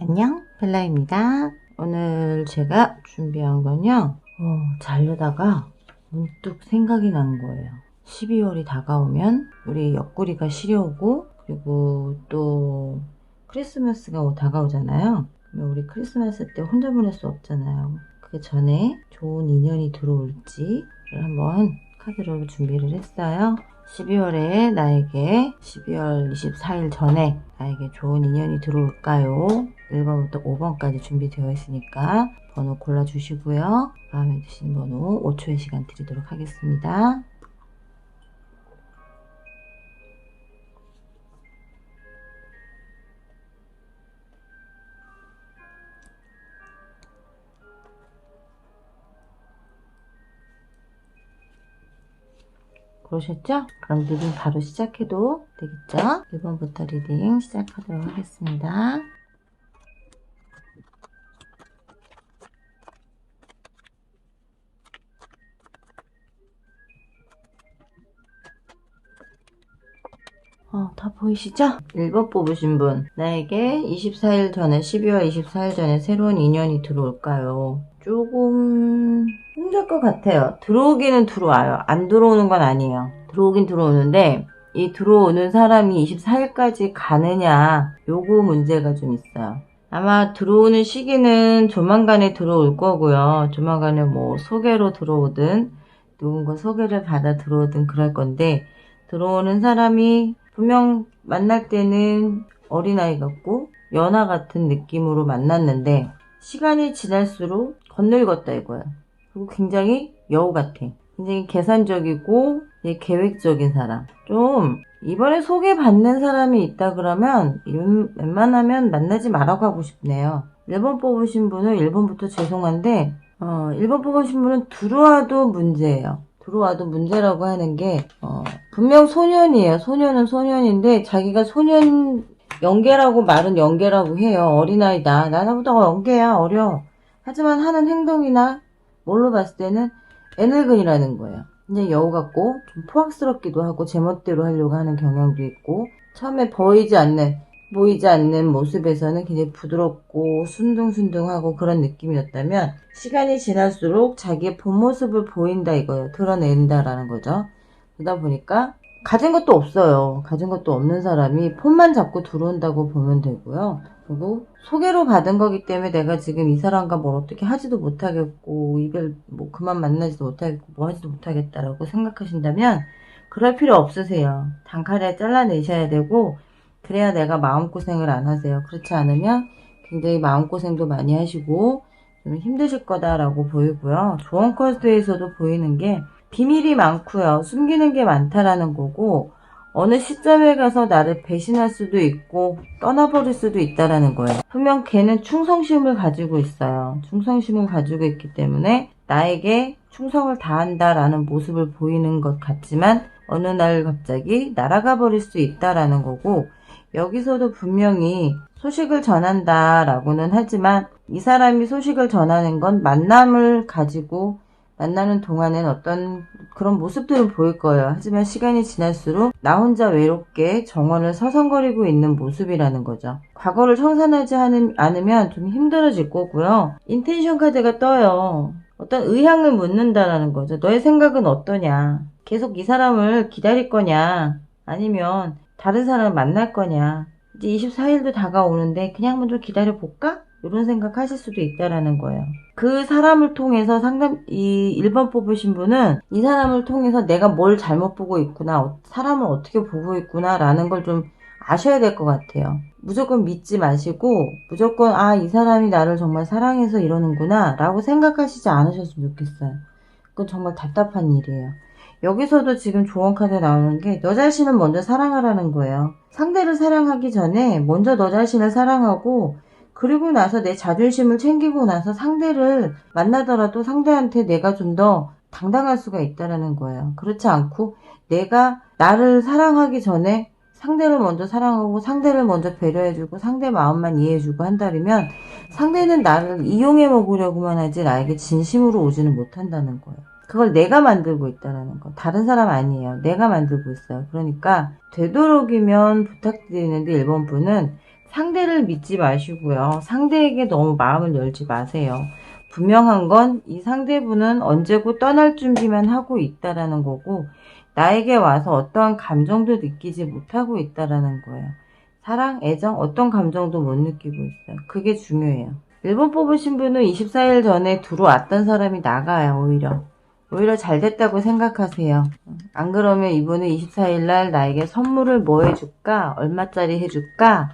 안녕, 벨라입니다. 오늘 제가 준비한 건요, 자려다가 문득 생각이 난 거예요. 12월이 다가오면 우리 옆구리가 시려오고, 그리고 또 크리스마스가 다가오잖아요. 그러면 우리 크리스마스 때 혼자 보낼 수 없잖아요. 그 전에 좋은 인연이 들어올지를 한번 카드로 준비를 했어요. 12월에 나에게 12월 24일 전에 나에게 좋은 인연이 들어올까요? 1번부터 5번까지 준비되어 있으니까 번호 골라주시고요. 마음에 드시는 번호 5초의 시간 드리도록 하겠습니다. 그러셨죠? 그럼 리딩 바로 시작해도 되겠죠? 1번부터 리딩 시작하도록 하겠습니다. 다 보이시죠? 1번 뽑으신 분, 나에게 24일 전에 12월 24일 전에 새로운 인연이 들어올까요? 조금 힘들 것 같아요. 들어오기는 들어와요. 안 들어오는 건 아니에요. 들어오긴 들어오는데 이 들어오는 사람이 24일까지 가느냐, 요거 문제가 좀 있어요. 아마 들어오는 시기는 조만간에 들어올 거고요. 조만간에 뭐 소개로 들어오든 누군가 소개를 받아 들어오든 그럴 건데, 들어오는 사람이 분명 만날 때는 어린아이 같고 연하 같은 느낌으로 만났는데 시간이 지날수록 건늙었다 이거야. 그리고 굉장히 여우 같아. 굉장히 계산적이고 계획적인 사람. 좀 이번에 소개받는 사람이 있다 그러면 웬만하면 만나지 말라고 하고 싶네요. 1번 뽑으신 분은 1번부터 죄송한데 1번 뽑으신 분은 들어와도 문제예요. 들어와도 문제라고 하는 게 분명 소년이에요. 소년은 소년인데 자기가 소년 연계라고 말은 연계라고 해요. 어린아이다. 나보다 연계야. 어려. 하지만 하는 행동이나 뭘로 봤을 때는 애늙은이라는 거예요. 이제 여우 같고 좀 포악스럽기도 하고 제멋대로 하려고 하는 경향도 있고, 처음에 보이지 않는 모습에서는 굉장히 부드럽고 순둥순둥하고 그런 느낌이었다면 시간이 지날수록 자기의 본 모습을 보인다 이거예요. 드러낸다라는 거죠. 그러다 보니까 가진 것도 없어요. 가진 것도 없는 사람이 폰만 잡고 들어온다고 보면 되고요. 그리고 소개로 받은 거기 때문에 내가 지금 이 사람과 뭘 어떻게 하지도 못하겠고 이별 뭐 그만 만나지도 못하겠고 뭐 하지도 못하겠다라고 생각하신다면 그럴 필요 없으세요. 단칼에 잘라내셔야 되고, 그래야 내가 마음고생을 안 하세요. 그렇지 않으면 굉장히 마음고생도 많이 하시고 좀 힘드실 거다라고 보이고요. 조언 카드에서도 보이는 게 비밀이 많고요. 숨기는 게 많다라는 거고, 어느 시점에 가서 나를 배신할 수도 있고 떠나버릴 수도 있다라는 거예요. 분명 걔는 충성심을 가지고 있어요. 충성심을 가지고 있기 때문에 나에게 충성을 다한다라는 모습을 보이는 것 같지만 어느 날 갑자기 날아가 버릴 수 있다라는 거고, 여기서도 분명히 소식을 전한다라고는 하지만 이 사람이 소식을 전하는 건 만남을 가지고 만나는 동안엔 어떤 그런 모습들은 보일 거예요. 하지만 시간이 지날수록 나 혼자 외롭게 정원을 서성거리고 있는 모습이라는 거죠. 과거를 청산하지 않으면 좀 힘들어질 거고요. 인텐션 카드가 떠요. 어떤 의향을 묻는다라는 거죠. 너의 생각은 어떠냐? 계속 이 사람을 기다릴 거냐? 아니면 다른 사람을 만날 거냐? 이제 24일도 다가오는데 그냥 먼저 기다려볼까? 이런 생각 하실 수도 있다라는 거예요. 그 사람을 통해서 이 1번 뽑으신 분은 이 사람을 통해서 내가 뭘 잘못 보고 있구나, 사람을 어떻게 보고 있구나 라는 걸 좀 아셔야 될 것 같아요. 무조건 믿지 마시고 무조건 이 사람이 나를 정말 사랑해서 이러는구나 라고 생각하시지 않으셨으면 좋겠어요. 그건 정말 답답한 일이에요. 여기서도 지금 조언 카드 나오는 게 너 자신을 먼저 사랑하라는 거예요. 상대를 사랑하기 전에 먼저 너 자신을 사랑하고, 그리고 나서 내 자존심을 챙기고 나서 상대를 만나더라도 상대한테 내가 좀 더 당당할 수가 있다라는 거예요. 그렇지 않고 내가 나를 사랑하기 전에 상대를 먼저 사랑하고 상대를 먼저 배려해주고 상대 마음만 이해해주고 한다면 상대는 나를 이용해 먹으려고만 하지 나에게 진심으로 오지는 못한다는 거예요. 그걸 내가 만들고 있다는 거. 다른 사람 아니에요. 내가 만들고 있어요. 그러니까 되도록이면 부탁드리는데 1번 분은 상대를 믿지 마시고요. 상대에게 너무 마음을 열지 마세요. 분명한 건 이 상대분은 언제고 떠날 준비만 하고 있다라는 거고, 나에게 와서 어떠한 감정도 느끼지 못하고 있다라는 거예요. 사랑, 애정, 어떤 감정도 못 느끼고 있어요. 그게 중요해요. 1번 뽑으신 분은 24일 전에 들어왔던 사람이 나가요. 오히려 잘 됐다고 생각하세요. 안 그러면 이분은 24일 날 나에게 선물을 뭐 해줄까? 얼마짜리 해줄까?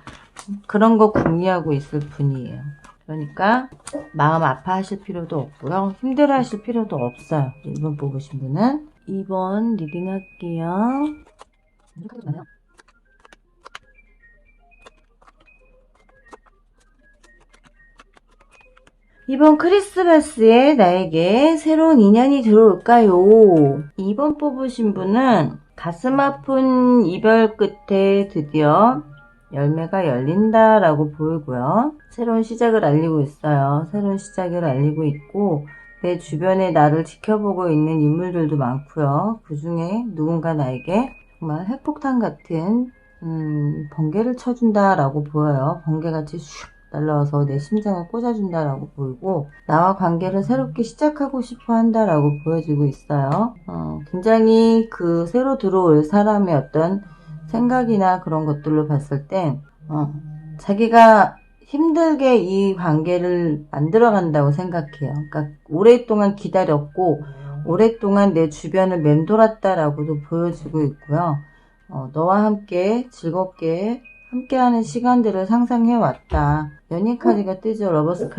그런 거 궁리하고 있을 분이에요. 그러니까 마음 아파하실 필요도 없고요. 힘들어하실 필요도 없어요. 1번 뽑으신 분은. 2번 리딩 할게요. 이번 크리스마스에 나에게 새로운 인연이 들어올까요? 2번 뽑으신 분은 가슴 아픈 이별 끝에 드디어 열매가 열린다라고 보이고요. 새로운 시작을 알리고 있어요. 새로운 시작을 알리고 있고, 내 주변에 나를 지켜보고 있는 인물들도 많고요. 그 중에 누군가 나에게 정말 핵폭탄 같은 번개를 쳐준다라고 보여요. 번개같이 슉 날라와서 내 심장을 꽂아준다라고 보이고, 나와 관계를 새롭게 시작하고 싶어 한다라고 보여지고 있어요. 굉장히 그 새로 들어올 사람의 어떤 생각이나 그런 것들로 봤을 때 자기가 힘들게 이 관계를 만들어 간다고 생각해요. 그러니까 오랫동안 기다렸고 오랫동안 내 주변을 맴돌았다라고도 보여지고 있고요. 너와 함께 즐겁게 함께하는 시간들을 상상해 왔다. 연인 카드가 뜨죠. 러버스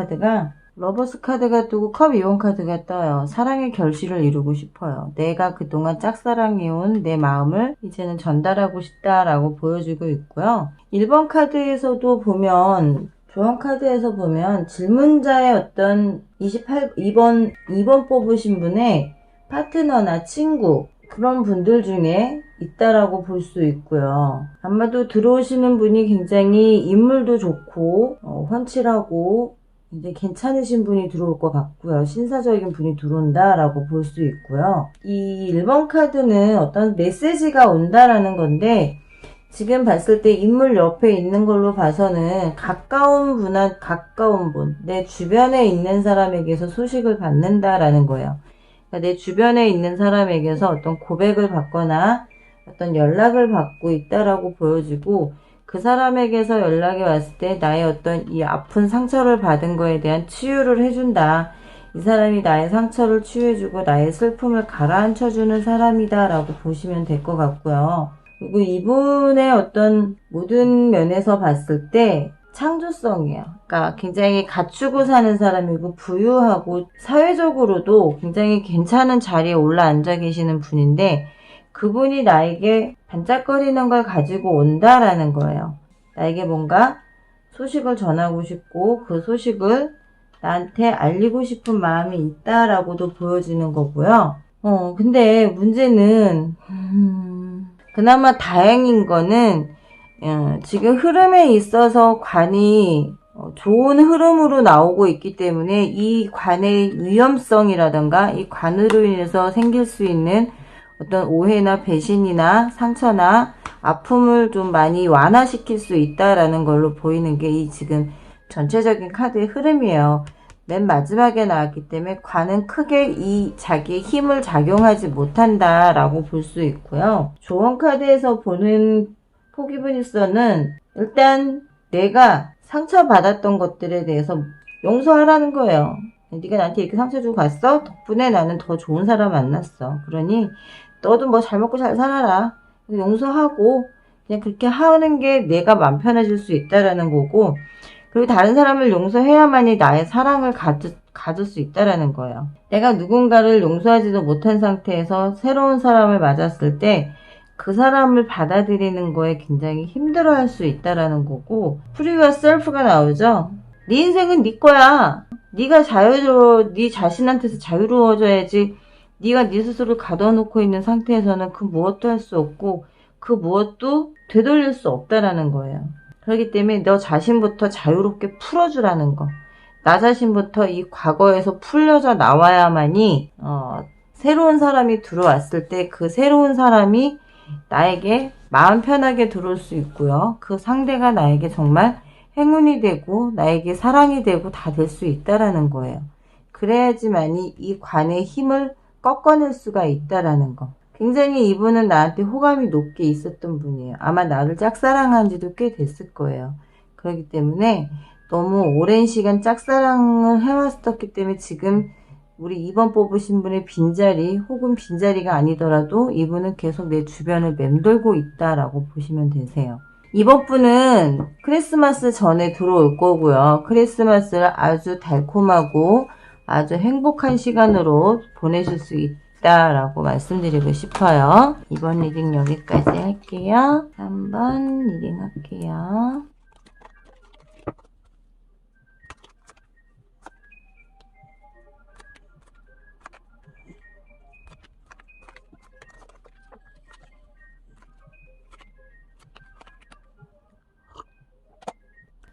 카드가 뜨고 컵 2번 카드가 떠요. 사랑의 결실을 이루고 싶어요. 내가 그동안 짝사랑해온 내 마음을 이제는 전달하고 싶다라고 보여주고 있고요. 1번 카드에서도 보면, 조언 카드에서 보면 질문자의 어떤 2번 뽑으신 분의 파트너나 친구, 그런 분들 중에 있다라고 볼 수 있고요. 아마도 들어오시는 분이 굉장히 인물도 좋고 훤칠하고 이제 괜찮으신 분이 들어올 것 같고요. 신사적인 분이 들어온다라고 볼 수 있고요. 이 1번 카드는 어떤 메시지가 온다라는 건데, 지금 봤을 때 인물 옆에 있는 걸로 봐서는 가까운 분, 내 주변에 있는 사람에게서 소식을 받는다라는 거예요. 그러니까 내 주변에 있는 사람에게서 어떤 고백을 받거나 어떤 연락을 받고 있다라고 보여지고, 그 사람에게서 연락이 왔을 때 나의 어떤 이 아픈 상처를 받은 거에 대한 치유를 해준다. 이 사람이 나의 상처를 치유해주고 나의 슬픔을 가라앉혀주는 사람이다 라고 보시면 될 것 같고요. 그리고 이분의 어떤 모든 면에서 봤을 때 창조성이에요. 그러니까 굉장히 갖추고 사는 사람이고 부유하고 사회적으로도 굉장히 괜찮은 자리에 올라앉아 계시는 분인데, 그분이 나에게 반짝거리는 걸 가지고 온다라는 거예요. 나에게 뭔가 소식을 전하고 싶고 그 소식을 나한테 알리고 싶은 마음이 있다라고도 보여지는 거고요. 근데 문제는 그나마 다행인 거는 지금 흐름에 있어서 관이 좋은 흐름으로 나오고 있기 때문에 이 관의 위험성이라던가 이 관으로 인해서 생길 수 있는 어떤 오해나 배신이나 상처나 아픔을 좀 많이 완화시킬 수 있다라는 걸로 보이는 게 이 지금 전체적인 카드의 흐름이에요. 맨 마지막에 나왔기 때문에 관은 크게 이 자기의 힘을 작용하지 못한다라고 볼 수 있고요. 조언 카드에서 보는 포기분일서는 일단 내가 상처받았던 것들에 대해서 용서하라는 거예요. 네가 나한테 이렇게 상처 주고 갔어? 덕분에 나는 더 좋은 사람 만났어. 그러니 너도 뭐 잘 먹고 잘 살아라. 용서하고 그냥 그렇게 하는 게 내가 마음 편해질 수 있다라는 거고, 그리고 다른 사람을 용서해야만이 나의 사랑을 가질 수 있다라는 거예요. 내가 누군가를 용서하지도 못한 상태에서 새로운 사람을 맞았을 때 그 사람을 받아들이는 거에 굉장히 힘들어할 수 있다라는 거고, Free yourself가 나오죠. 네 인생은 네 거야. 네가 네 자신한테서 자유로워져야지. 네가 네 스스로를 가둬놓고 있는 상태에서는 그 무엇도 할 수 없고 그 무엇도 되돌릴 수 없다라는 거예요. 그렇기 때문에 너 자신부터 자유롭게 풀어주라는 거. 나 자신부터 이 과거에서 풀려져 나와야만이 새로운 사람이 들어왔을 때 그 새로운 사람이 나에게 마음 편하게 들어올 수 있고요. 그 상대가 나에게 정말 행운이 되고 나에게 사랑이 되고 다 될 수 있다라는 거예요. 그래야지만이 이 관의 힘을 꺾어낼 수가 있다라는 거. 굉장히 이분은 나한테 호감이 높게 있었던 분이에요. 아마 나를 짝사랑한 지도 꽤 됐을 거예요. 그렇기 때문에 너무 오랜 시간 짝사랑을 해왔었기 때문에 지금 우리 2번 뽑으신 분의 빈자리 혹은 빈자리가 아니더라도 이분은 계속 내 주변을 맴돌고 있다라고 보시면 되세요. 이번 분은 크리스마스 전에 들어올 거고요. 크리스마스를 아주 달콤하고 아주 행복한 시간으로 보내실 수 있다라고 말씀드리고 싶어요. 이번 리딩 여기까지 할게요. 3번 리딩 할게요.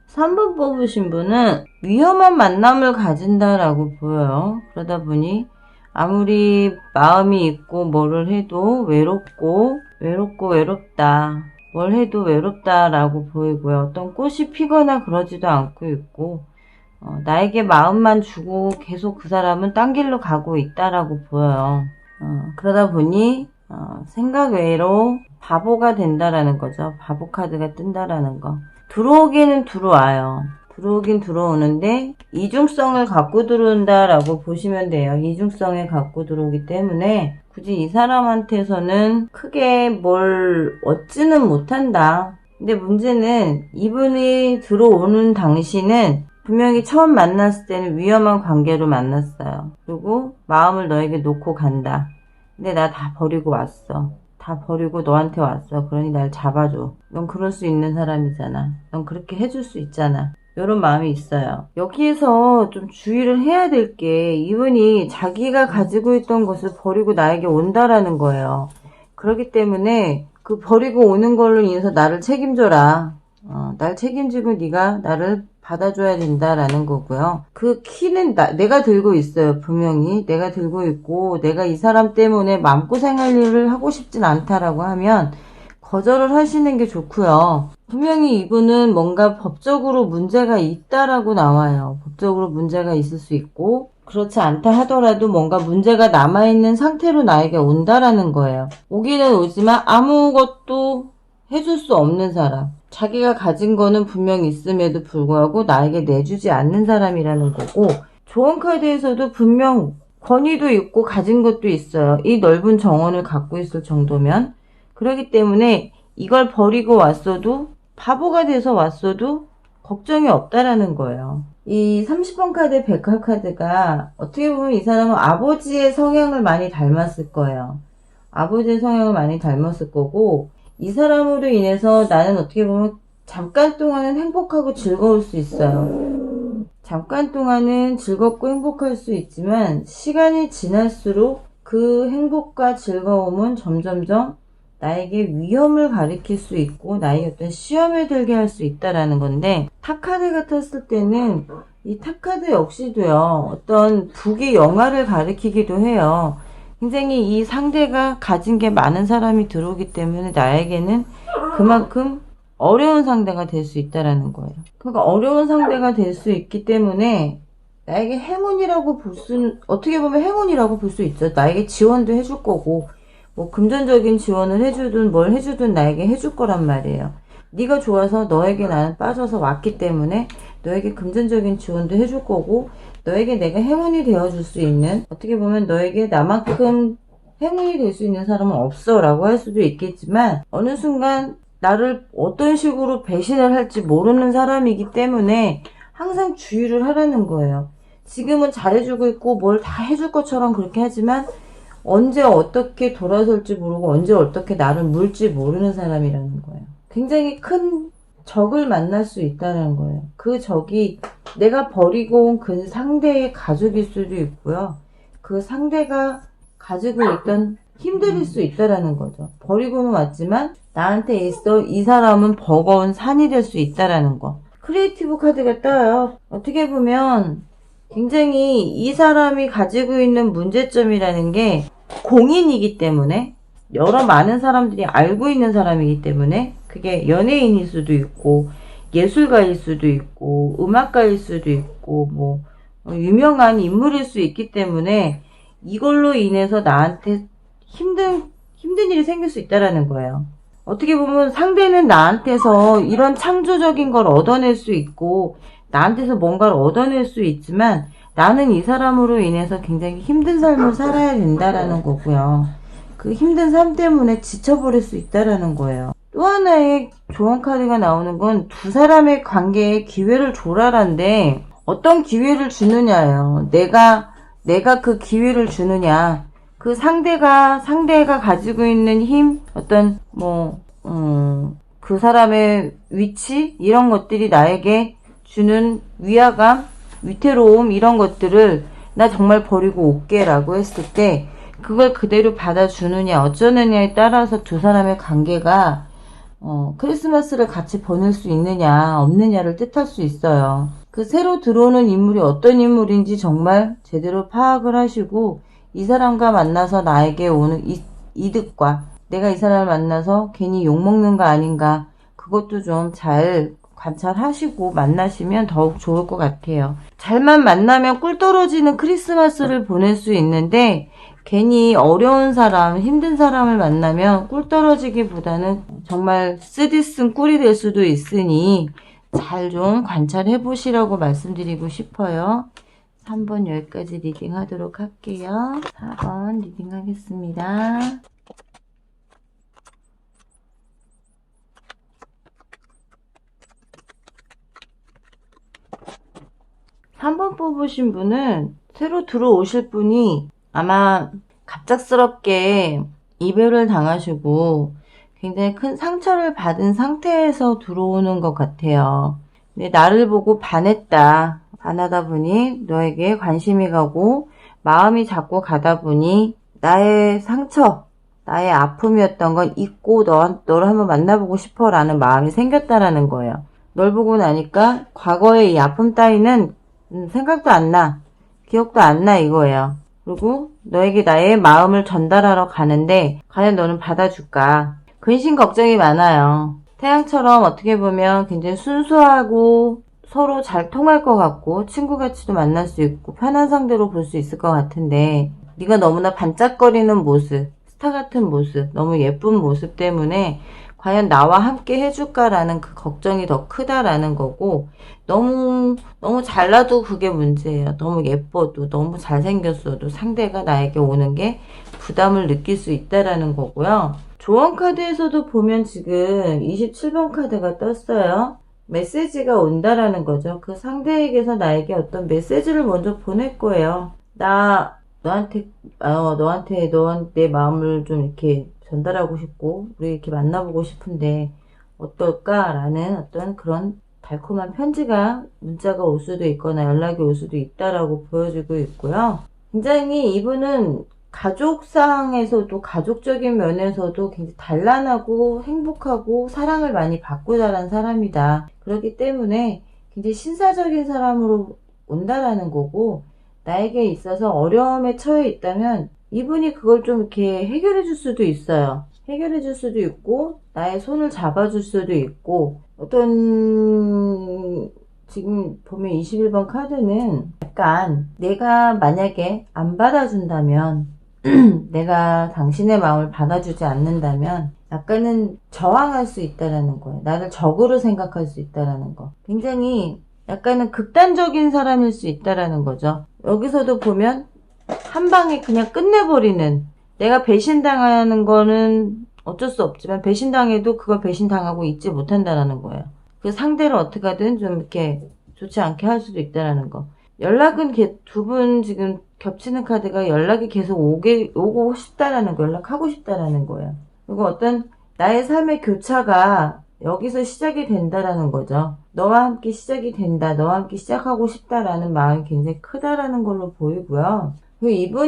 삼 번 뽑으신 분은 위험한 만남을 가진다라고 보여요. 그러다 보니 아무리 마음이 있고 뭐를 해도 외롭다. 뭘 해도 외롭다라고 보이고요. 어떤 꽃이 피거나 그러지도 않고 있고 나에게 마음만 주고 계속 그 사람은 딴 길로 가고 있다라고 보여요. 그러다 보니 생각 외로 바보가 된다라는 거죠. 바보 카드가 뜬다라는 거. 들어오기는 들어와요. 들어오긴 들어오는데 이중성을 갖고 들어온다라고 보시면 돼요. 이중성을 갖고 들어오기 때문에 굳이 이 사람한테서는 크게 뭘 얻지는 못한다. 근데 문제는 이분이 들어오는 당시는 분명히 처음 만났을 때는 위험한 관계로 만났어요. 그리고 마음을 너에게 놓고 간다. 근데 나 다 버리고 왔어. 다 버리고 너한테 왔어. 그러니 날 잡아줘. 넌 그럴 수 있는 사람이잖아. 넌 그렇게 해줄 수 있잖아. 이런 마음이 있어요. 여기에서 좀 주의를 해야 될 게 이분이 자기가 가지고 있던 것을 버리고 나에게 온다라는 거예요. 그렇기 때문에 그 버리고 오는 걸로 인해서 나를 책임져라. 날 책임지고 네가 나를 받아줘야 된다라는 거고요. 그 키는 내가 들고 있어요. 분명히 내가 들고 있고 내가 이 사람 때문에 마음고생할 일을 하고 싶진 않다라고 하면 거절을 하시는 게 좋고요. 분명히 이분은 뭔가 법적으로 문제가 있다라고 나와요. 법적으로 문제가 있을 수 있고 그렇지 않다 하더라도 뭔가 문제가 남아있는 상태로 나에게 온다라는 거예요. 오기는 오지만 아무것도 해줄 수 없는 사람. 자기가 가진 거는 분명히 있음에도 불구하고 나에게 내주지 않는 사람이라는 거고 좋은 카드에서도 분명 권위도 있고 가진 것도 있어요. 이 넓은 정원을 갖고 있을 정도면. 그렇기 때문에 이걸 버리고 왔어도 바보가 돼서 왔어도 걱정이 없다라는 거예요. 이 30번 카드 백화 카드가 어떻게 보면 이 사람은 아버지의 성향을 많이 닮았을 거예요. 아버지의 성향을 많이 닮았을 거고 이 사람으로 인해서 나는 어떻게 보면 잠깐 동안은 행복하고 즐거울 수 있어요. 잠깐 동안은 즐겁고 행복할 수 있지만 시간이 지날수록 그 행복과 즐거움은 점점점 나에게 위험을 가리킬 수 있고 나에게 어떤 시험에 들게 할 수 있다라는 건데 탑카드 같았을 때는 이 탑카드 역시도요. 어떤 북의 영화를 가리키기도 해요. 굉장히 이 상대가 가진 게 많은 사람이 들어오기 때문에 나에게는 그만큼 어려운 상대가 될 수 있다라는 거예요. 그러니까 어려운 상대가 될 수 있기 때문에 나에게 행운이라고 볼 수는 어떻게 보면 행운이라고 볼 수 있죠. 나에게 지원도 해줄 거고 뭐 금전적인 지원을 해주든 뭘 해주든 나에게 해줄 거란 말이에요. 네가 좋아서 너에게 나는 빠져서 왔기 때문에 너에게 금전적인 지원도 해줄 거고 너에게 내가 행운이 되어줄 수 있는 어떻게 보면 너에게 나만큼 행운이 될 수 있는 사람은 없어 라고 할 수도 있겠지만 어느 순간 나를 어떤 식으로 배신을 할지 모르는 사람이기 때문에 항상 주의를 하라는 거예요. 지금은 잘해주고 있고 뭘 다 해줄 것처럼 그렇게 하지만 언제 어떻게 돌아설지 모르고 언제 어떻게 나를 물지 모르는 사람이라는 거예요. 굉장히 큰 적을 만날 수 있다는 거예요. 그 적이 내가 버리고 온 그 상대의 가족일 수도 있고요. 그 상대가 가지고 있던 힘들일 수 있다라는 거죠. 버리고는 왔지만 나한테 있어 이 사람은 버거운 산이 될 수 있다라는 거. 크리에이티브 카드가 떠요. 어떻게 보면 굉장히 이 사람이 가지고 있는 문제점이라는 게 공인이기 때문에 여러 많은 사람들이 알고 있는 사람이기 때문에 그게 연예인일 수도 있고 예술가일 수도 있고 음악가일 수도 있고 뭐 유명한 인물일 수 있기 때문에 이걸로 인해서 나한테 힘든 일이 생길 수 있다라는 거예요. 어떻게 보면 상대는 나한테서 이런 창조적인 걸 얻어낼 수 있고 나한테서 뭔가를 얻어낼 수 있지만 나는 이 사람으로 인해서 굉장히 힘든 삶을 살아야 된다라는 거고요. 그 힘든 삶 때문에 지쳐버릴 수 있다라는 거예요. 또 하나의 조언 카드가 나오는 건 두 사람의 관계에 기회를 줘라란데 어떤 기회를 주느냐예요. 내가 그 기회를 주느냐. 그 상대가 가지고 있는 힘, 어떤 그 사람의 위치 이런 것들이 나에게 주는 위화감, 위태로움 이런 것들을 나 정말 버리고 올게라고 했을 때 그걸 그대로 받아주느냐 어쩌느냐에 따라서 두 사람의 관계가 크리스마스를 같이 보낼 수 있느냐 없느냐를 뜻할 수 있어요. 그 새로 들어오는 인물이 어떤 인물인지 정말 제대로 파악을 하시고 이 사람과 만나서 나에게 오는 이득과 내가 이 사람을 만나서 괜히 욕먹는 거 아닌가 그것도 좀 잘 관찰하시고 만나시면 더욱 좋을 것 같아요. 잘만 만나면 꿀 떨어지는 크리스마스를 보낼 수 있는데 괜히 어려운 사람, 힘든 사람을 만나면 꿀 떨어지기보다는 정말 쓰디쓴 꿀이 될 수도 있으니 잘 좀 관찰해 보시라고 말씀드리고 싶어요. 3번 여기까지 리딩 하도록 할게요. 4번 리딩 하겠습니다. 3번 뽑으신 분은 새로 들어오실 분이 아마 갑작스럽게 이별을 당하시고 굉장히 큰 상처를 받은 상태에서 들어오는 것 같아요. 근데 나를 보고 반하다 보니 너에게 관심이 가고 마음이 자꾸 가다 보니 나의 상처, 나의 아픔이었던 건 잊고 너를 한번 만나보고 싶어 라는 마음이 생겼다라는 거예요. 널 보고 나니까 과거의 이 아픔 따위는 생각도 안 나, 기억도 안 나 이거예요. 그리고 너에게 나의 마음을 전달하러 가는데 과연 너는 받아줄까? 근심 걱정이 많아요. 태양처럼 어떻게 보면 굉장히 순수하고 서로 잘 통할 것 같고 친구같이도 만날 수 있고 편한 상대로 볼 수 있을 것 같은데 네가 너무나 반짝거리는 모습, 스타 같은 모습, 너무 예쁜 모습 때문에 과연 나와 함께 해줄까라는 그 걱정이 더 크다라는 거고 너무 잘나도 그게 문제예요. 너무 예뻐도 너무 잘생겼어도 상대가 나에게 오는 게 부담을 느낄 수 있다라는 거고요. 조언 카드에서도 보면 지금 27번 카드가 떴어요. 메시지가 온다라는 거죠. 그 상대에게서 나에게 어떤 메시지를 먼저 보낼 거예요. 너한테 내 마음을 좀 이렇게 전달하고 싶고 우리 이렇게 만나보고 싶은데 어떨까라는 어떤 그런 달콤한 문자가 올 수도 있거나 연락이 올 수도 있다라고 보여지고 있고요. 굉장히 이분은 가족상에서도 가족적인 면에서도 굉장히 단란하고 행복하고 사랑을 많이 받고 자란 사람이다. 그렇기 때문에 굉장히 신사적인 사람으로 온다라는 거고 나에게 있어서 어려움에 처해 있다면 이분이 그걸 좀 이렇게 해결해 줄 수도 있어요. 해결해 줄 수도 있고 나의 손을 잡아줄 수도 있고 지금 보면 21번 카드는 약간 내가 만약에 안 받아준다면 내가 당신의 마음을 받아주지 않는다면 약간은 저항할 수 있다라는 거예요. 나를 적으로 생각할 수 있다라는 거. 굉장히 약간은 극단적인 사람일 수 있다라는 거죠. 여기서도 보면 한 방에 그냥 끝내버리는 내가 배신당하는 거는 어쩔 수 없지만 배신당해도 그걸 배신당하고 잊지 못한다라는 거예요. 그 상대를 어떻게 하든 좀 이렇게 좋지 않게 할 수도 있다라는 거. 연락은 두 분 지금 겹치는 카드가 연락이 계속 오고 싶다라는 거, 연락하고 싶다라는 거예요. 그리고 어떤 나의 삶의 교차가 여기서 시작이 된다라는 거죠. 너와 함께 시작이 된다, 너와 함께 시작하고 싶다라는 마음이 굉장히 크다라는 걸로 보이고요. 그리고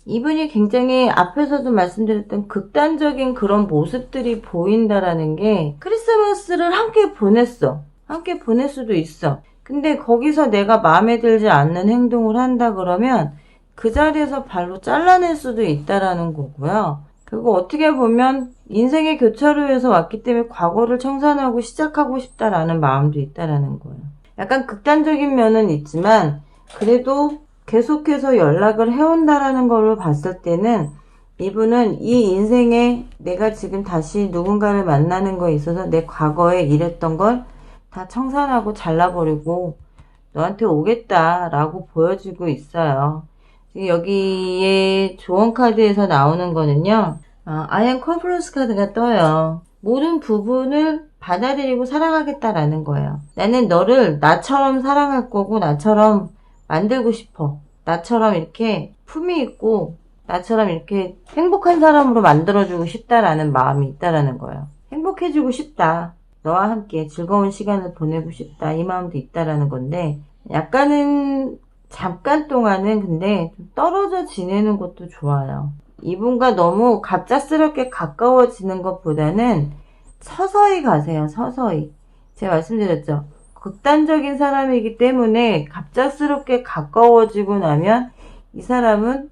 이분이 굉장히 앞에서도 말씀드렸던 극단적인 그런 모습들이 보인다라는 게 크리스마스를 함께 보냈어. 함께 보낼 수도 있어. 근데 거기서 내가 마음에 들지 않는 행동을 한다 그러면 그 자리에서 발로 잘라낼 수도 있다라는 거고요. 그리고 어떻게 보면 인생의 교차로에서 왔기 때문에 과거를 청산하고 시작하고 싶다라는 마음도 있다라는 거예요. 약간 극단적인 면은 있지만 그래도 계속해서 연락을 해온다라는 걸 봤을 때는 이분은 이 인생에 내가 지금 다시 누군가를 만나는 거에 있어서 내 과거에 이랬던 걸 다 청산하고 잘라버리고 너한테 오겠다라고 보여주고 있어요. 지금 여기에 조언 카드에서 나오는 거는요. 아이언 컨퍼런스 카드가 떠요. 모든 부분을 받아들이고 사랑하겠다라는 거예요. 나는 너를 나처럼 사랑할 거고 나처럼 만들고 싶어. 나처럼 이렇게 품위 있고 나처럼 이렇게 행복한 사람으로 만들어주고 싶다라는 마음이 있다라는 거예요. 행복해지고 싶다. 너와 함께 즐거운 시간을 보내고 싶다. 이 마음도 있다라는 건데 약간은 잠깐 동안은 근데 좀 떨어져 지내는 것도 좋아요. 이분과 너무 갑작스럽게 가까워지는 것보다는 서서히 가세요. 서서히. 제가 말씀드렸죠. 극단적인 사람이기 때문에 갑작스럽게 가까워지고 나면 이 사람은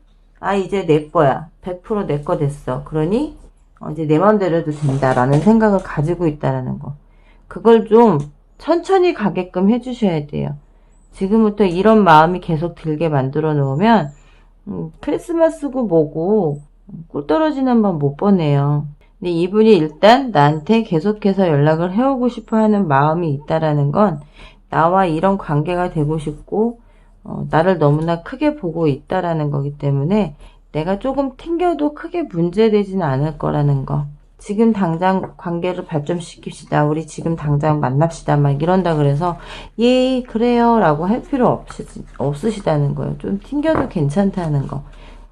이제 내 거야. 100% 내 거 됐어. 그러니 이제 내 마음대로 해도 된다라는 생각을 가지고 있다라는 거. 그걸 좀 천천히 가게끔 해주셔야 돼요. 지금부터 이런 마음이 계속 들게 만들어 놓으면 크리스마스고 뭐고 꿀 떨어지는 밤 못 보내요. 근데 이분이 일단 나한테 계속해서 연락을 해오고 싶어 하는 마음이 있다라는 건 나와 이런 관계가 되고 싶고 나를 너무나 크게 보고 있다라는 거기 때문에 내가 조금 튕겨도 크게 문제되지는 않을 거라는 거. 지금 당장 관계를 발전시킵시다. 우리 지금 당장 만납시다. 막 이런다 그래서 예 그래요 라고 할 필요 없으시다는 거예요. 좀 튕겨도 괜찮다는 거.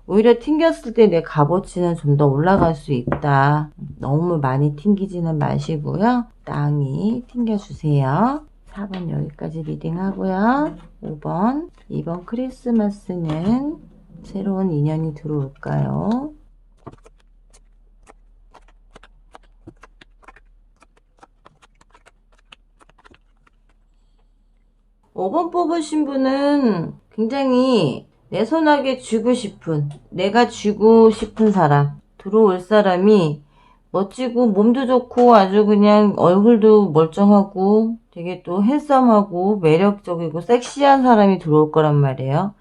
오히려 튕겼을 때 내 값어치는 좀 더 올라갈 수 있다. 너무 많이 튕기지는 마시고요. 땅이 튕겨주세요. 4번 여기까지 리딩하고요. 5번 이번 크리스마스는 새로운 인연이 들어올까요? 5번 뽑으신 분은 굉장히 내 손아귀에 쥐고 싶은, 내가 쥐고 싶은 사람, 들어올 사람이 멋지고 몸도 좋고 아주 그냥 얼굴도 멀쩡하고 되게 또 핸섬하고 매력적이고 섹시한 사람이 들어올 거란 말이에요.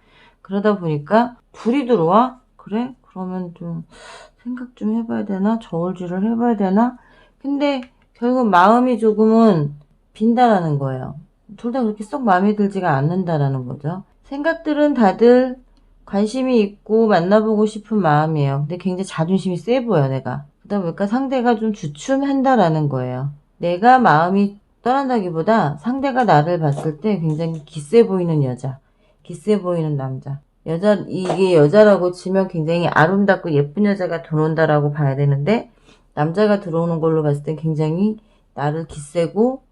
그러다 보니까 둘이 들어와? 그래? 그러면 좀 생각 좀 해봐야 되나? 저울질을 해봐야 되나? 근데 결국 마음이 조금은 빈다라는 거예요. 둘 다 그렇게 썩 마음에 들지가 않는다라는 거죠. 생각들은 다들 관심이 있고 만나보고 싶은 마음이에요. 근데 굉장히 자존심이 세 보여, 내가. 그러다 보니까 상대가 좀 주춤한다라는 거예요. 내가 마음이 떠난다기보다 상대가 나를 봤을 때 굉장히 기세 보이는 여자, 기세 보이는 남자. 이게 여자라고 치면 굉장히 아름답고 예쁜 여자가 들어온다라고 봐야 되는데, 남자가 들어오는 걸로 봤을 때 굉장히 나를 기세고,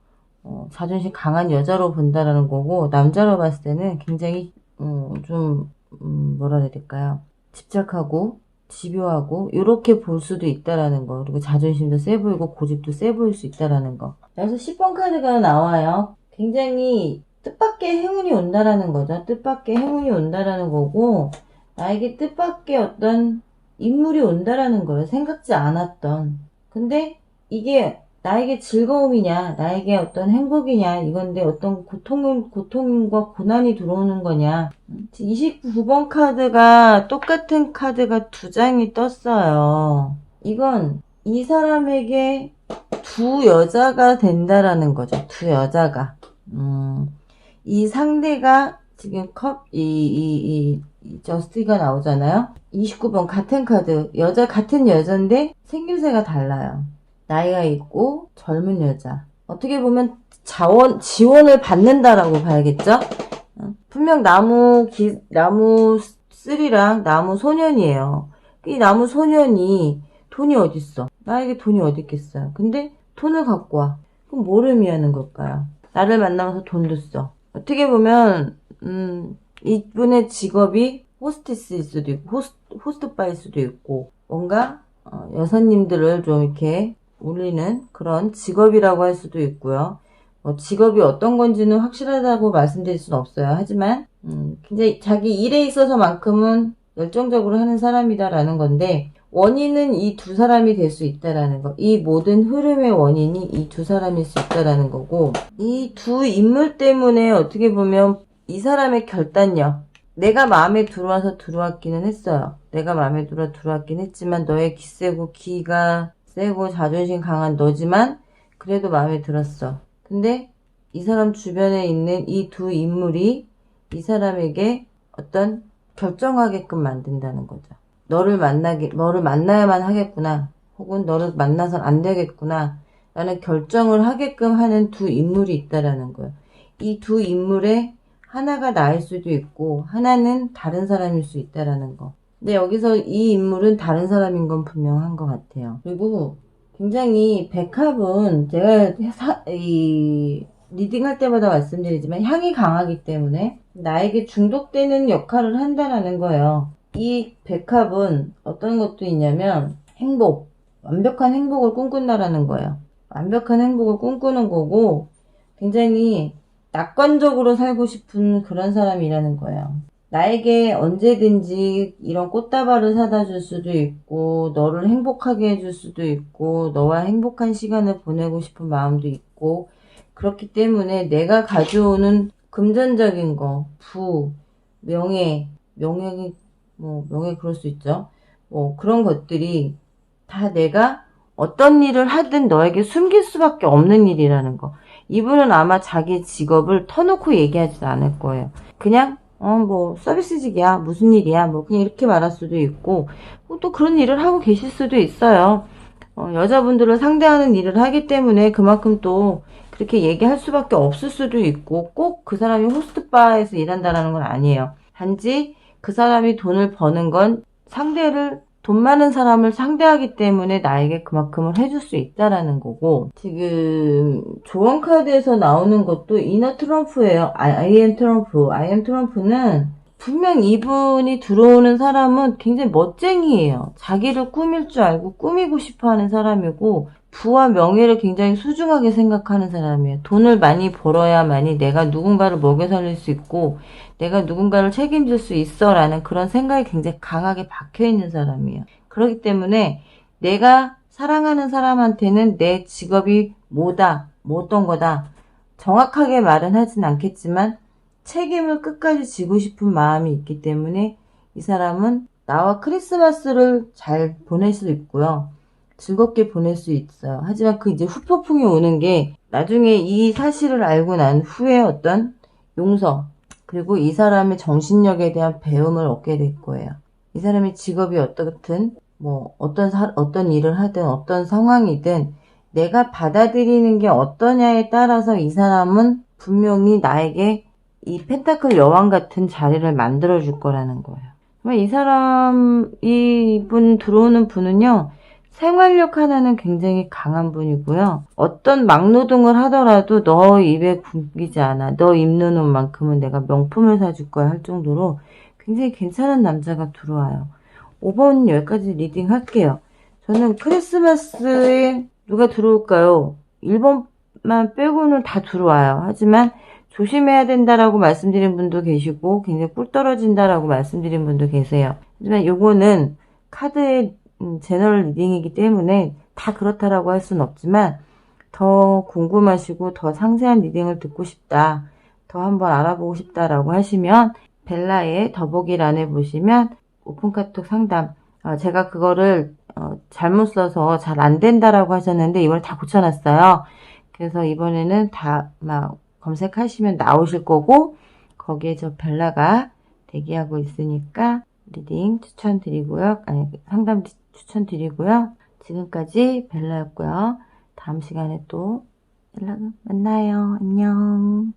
자존심 강한 여자로 본다라는 거고, 남자로 봤을 때는 굉장히, 뭐라 해야 될까요? 집착하고, 집요하고, 이렇게 볼 수도 있다라는 거. 그리고 자존심도 세 보이고, 고집도 세 보일 수 있다라는 거. 그래서 10번 카드가 나와요. 굉장히 뜻밖의 행운이 온다라는 거죠. 뜻밖의 행운이 온다라는 거고, 나에게 뜻밖의 어떤 인물이 온다라는 거예요. 생각지 않았던. 근데 이게 나에게 즐거움이냐, 나에게 어떤 행복이냐, 이건데 어떤 고통과 고난이 들어오는 거냐. 29번 카드가 똑같은 카드가 두 장이 떴어요. 이건 이 사람에게 두 여자가 된다라는 거죠. 두 여자가. 이 상대가 지금 저스티가 나오잖아요. 29번 같은 카드. 같은 여잔데 생김새가 달라요. 나이가 있고 젊은 여자. 어떻게 보면 지원을 받는다라고 봐야겠죠? 분명 나무 쓸이랑 나무 소년이에요. 이 나무 소년이 돈이 어딨어? 나에게 돈이 어디 있겠어요? 근데 돈을 갖고 와. 그럼 뭐를 의미하는 걸까요? 나를 만나면서 돈도 써. 어떻게 보면 이분의 직업이 호스티스일 수도 있고 호스트바일 수도 있고 뭔가 여사님들을 좀 이렇게 울리는 그런 직업이라고 할 수도 있고요. 직업이 어떤 건지는 확실하다고 말씀드릴 수는 없어요. 하지만 굉장히 자기 일에 있어서만큼은 열정적으로 하는 사람이다라는 건데 원인은 이 두 사람이 될 수 있다라는 거. 이 모든 흐름의 원인이 이 두 사람일 수 있다라는 거고, 이 두 인물 때문에 어떻게 보면 이 사람의 결단력, 내가 마음에 들어와서 들어왔기는 했어요. 내가 마음에 들어왔긴 했지만 너의 기가 세고 자존심 강한 너지만 그래도 마음에 들었어. 근데 이 사람 주변에 있는 이 두 인물이 이 사람에게 어떤 결정하게끔 만든다는 거죠. 너를 만나야만 하겠구나. 혹은 너를 만나선 안 되겠구나. 라는 결정을 하게끔 하는 두 인물이 있다라는 거예요. 이 두 인물의 하나가 나일 수도 있고, 하나는 다른 사람일 수 있다라는 거. 근데 여기서 이 인물은 다른 사람인 건 분명한 것 같아요. 그리고 굉장히 백합은 제가 리딩할 때마다 말씀드리지만 향이 강하기 때문에 나에게 중독되는 역할을 한다라는 거예요. 이 백합은 어떤 것도 있냐면 행복, 완벽한 행복을 꿈꾼다라는 거예요. 완벽한 행복을 꿈꾸는 거고 굉장히 낙관적으로 살고 싶은 그런 사람이라는 거예요. 나에게 언제든지 이런 꽃다발을 사다 줄 수도 있고 너를 행복하게 해줄 수도 있고 너와 행복한 시간을 보내고 싶은 마음도 있고 그렇기 때문에 내가 가져오는 금전적인 거, 명예 그럴 수 있죠. 그런 것들이 다 내가 어떤 일을 하든 너에게 숨길 수밖에 없는 일이라는 거. 이분은 아마 자기 직업을 터놓고 얘기하지 않을 거예요. 그냥 서비스직이야, 무슨 일이야, 그냥 이렇게 말할 수도 있고, 또 그런 일을 하고 계실 수도 있어요. 여자분들을 상대하는 일을 하기 때문에 그만큼 또 그렇게 얘기할 수밖에 없을 수도 있고, 꼭 그 사람이 호스트바에서 일한다는 건 아니에요. 단지 그 사람이 돈을 버는 건 돈 많은 사람을 상대하기 때문에 나에게 그만큼을 해줄 수 있다라는 거고, 지금 조언 카드에서 나오는 것도 이너 트럼프예요. I am 트럼프. I am 트럼프는 분명 이분이 들어오는 사람은 굉장히 멋쟁이에요. 자기를 꾸밀 줄 알고 꾸미고 싶어 하는 사람이고, 부와 명예를 굉장히 소중하게 생각하는 사람이에요. 돈을 많이 벌어야만이 내가 누군가를 먹여 살릴 수 있고 내가 누군가를 책임질 수 있어 라는 그런 생각이 굉장히 강하게 박혀있는 사람이에요. 그렇기 때문에 내가 사랑하는 사람한테는 내 직업이 어떤 거다 정확하게 말은 하진 않겠지만 책임을 끝까지 지고 싶은 마음이 있기 때문에 이 사람은 나와 크리스마스를 잘 보낼 수 있고요. 즐겁게 보낼 수 있어요. 하지만 이제 후폭풍이 오는 게 나중에 이 사실을 알고 난 후에 어떤 용서 그리고 이 사람의 정신력에 대한 배움을 얻게 될 거예요. 이 사람의 직업이 어떻든 어떤 일을 하든 어떤 상황이든 내가 받아들이는 게 어떠냐에 따라서 이 사람은 분명히 나에게 이 펜타클 여왕 같은 자리를 만들어 줄 거라는 거예요. 이분 들어오는 분은요. 생활력 하나는 굉장히 강한 분이고요. 어떤 막노동을 하더라도 너 입에 굶기지 않아. 너 입는 옷만큼은 내가 명품을 사줄 거야 할 정도로 굉장히 괜찮은 남자가 들어와요. 5번 여기까지 리딩 할게요. 저는 크리스마스에 누가 들어올까요? 1번만 빼고는 다 들어와요. 하지만 조심해야 된다라고 말씀드린 분도 계시고 굉장히 꿀 떨어진다라고 말씀드린 분도 계세요. 하지만 요거는 카드의 제너럴 리딩이기 때문에 다 그렇다라고 할 수는 없지만 더 궁금하시고 더 상세한 리딩을 듣고 싶다, 더 한번 알아보고 싶다라고 하시면 벨라의 더보기란에 보시면 오픈카톡 상담, 제가 그거를 잘못 써서 잘 안 된다라고 하셨는데 이번에 다 고쳐놨어요. 그래서 이번에는 다 검색하시면 나오실 거고 거기에 저 벨라가 대기하고 있으니까 리딩 추천드리고요. 상담 추천드리고요. 지금까지 벨라였고요. 다음 시간에 또 만나요. 안녕.